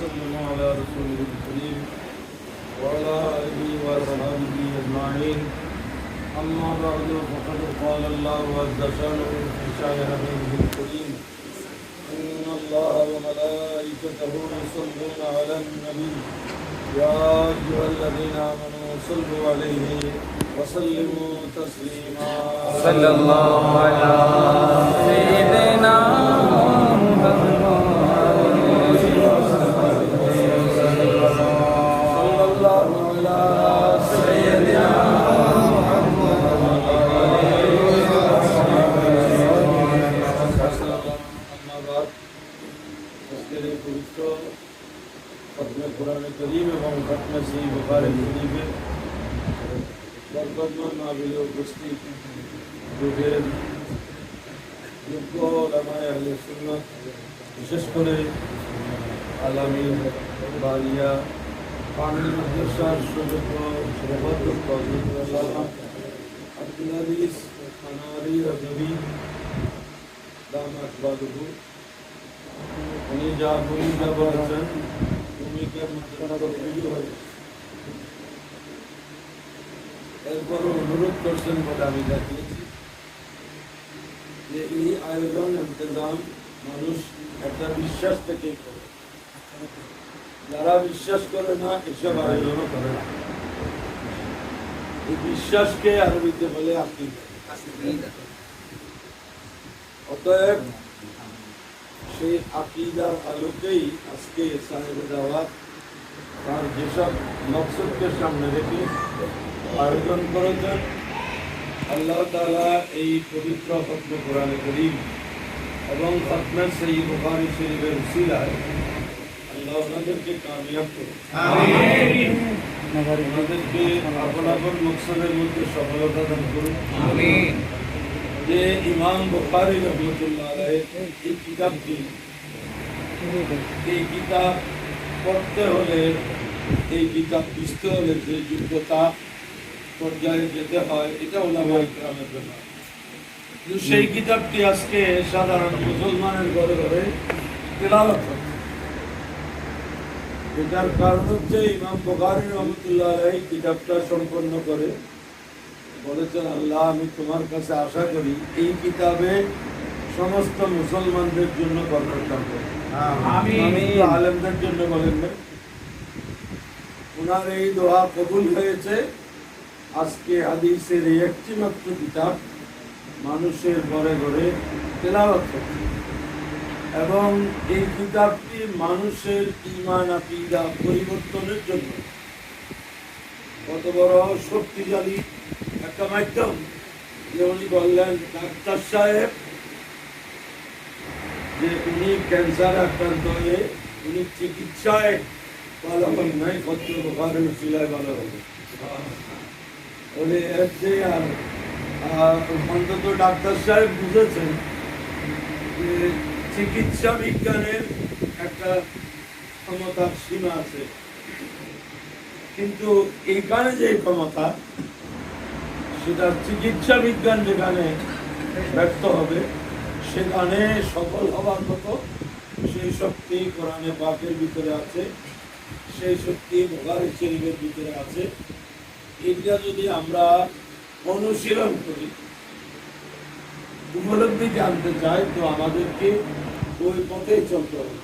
وسلموا على رسوله الكريم وعلى آله وأصحابه أجمعين. أما بعد فقد قال الله عز شأنه في شأن نبيه الكريم: إن الله وملائكته يصلون على النبي يا أيها الذين آمنوا صلوا عليه وسلموا تسليما. صلى الله على سيدنا कुरान करीम এবং খতম সহিহ বুখারী শরীফে বরকতময় মাহফিলে উপস্থিত যুগের যোগ্য উলামায়ে আহলে সুন্নাত, বিশেষ করে আলামিন বালিয়া পানি মাদ্রাসার সুযোগ্য সভাপতি আল্লামা আব্দুল আজিজ আনোয়ারি রজবী দামাত বাদুহু, উনি যা ভূমিকা বলেছেন এরপর অনুরোধ করছেন বলে আমি দেখিয়েছি যে এই আয়োজন ইন্তজাম মানুষ একটা বিশ্বাস থেকে করে। যারা বিশ্বাস করে না এসব আয়োজনও করে না। এই বিশ্বাসকে আরবিতে বলে আকীদা। অতএব সেই আকীদার আলোকেই আজকে সাহেবে দাওয়াত তার যেসব মকসদকে সামনে রেখে আয়োজন করেছেন, আল্লাহ তাআলা এই পবিত্র খতমে কোরআনে কারীম এবং খতমে সহিহ বুখারী শরীফের উসিলায় আল্লাহ ওনাদেরকে কামিয়াব করুন। আমিন। ওনাদেরকে আপন আপন মকসদের মধ্যে সফলতা দান করুন। আমিন। যে ইমাম বুখারী রাহমাতুল্লাহ আলাইহি এই কিতাবটি, এই কিতাব পড়তে হলে, এই কিতাব বুঝতে হলে যে যোগ্যতা পর্যায়ে যেতে হয়, এটা উলামায়ে কেরামের জন্য। কিন্তু সেই কিতাবটি আজকে সাধারণ মুসলমানের ঘরে ঘরে তেলাওয়াত হচ্ছে। এটার কারণ হচ্ছে ইমাম বুখারী রাহমাতুল্লাহ আলাইহি কিতাবটা সম্পন্ন করে বলেছেন, আল্লাহ আমি তোমার কাছে আশা করি এই কিতাবে সমস্ত মুসলমানদের জন্য বরকত দান করো। আমিন। আলেমদের জন্য বলেন না, ওনার এই দোয়া কবুল হয়েছে। আজকে হাদিসের এই একটি মাত্র কিতাব মানুষের ঘরে ঘরে তেলাওয়াত হচ্ছে এবং এই কিতাবটি মানুষের ঈমান আকীদা পরিবর্তনের জন্য কত বড় শক্তিশালী একটা মাধ্যম। যে উনি বললেন ডাক্তার সাহেব যে উনি ক্যান্সার আক্রান্ত হয়ে উনি চিকিৎসায় ভালো হন নাই, খতমে বুখারীর উসিলায় ভালো হবে বলে এসে। আর অন্তত ডাক্তার সাহেব বুঝেছেন যে চিকিৎসা বিজ্ঞানের একটা ক্ষমতার সীমা আছে, কিন্তু এইখানে যে ক্ষমতা, সেটা চিকিৎসা বিজ্ঞান যেখানে ব্যর্থ হবে সেখানে সফল হওয়ার মতো সেই শক্তি কোরআনে পাকের ভিতরে আছে, সেই শক্তি বুখারী শরীফের ভিতরে আছে। এটা যদি আমরা অনুশীলন করি, উপলব্ধি জানতে চাই, তো আমাদেরকে ওই পথেই চলতে হবে।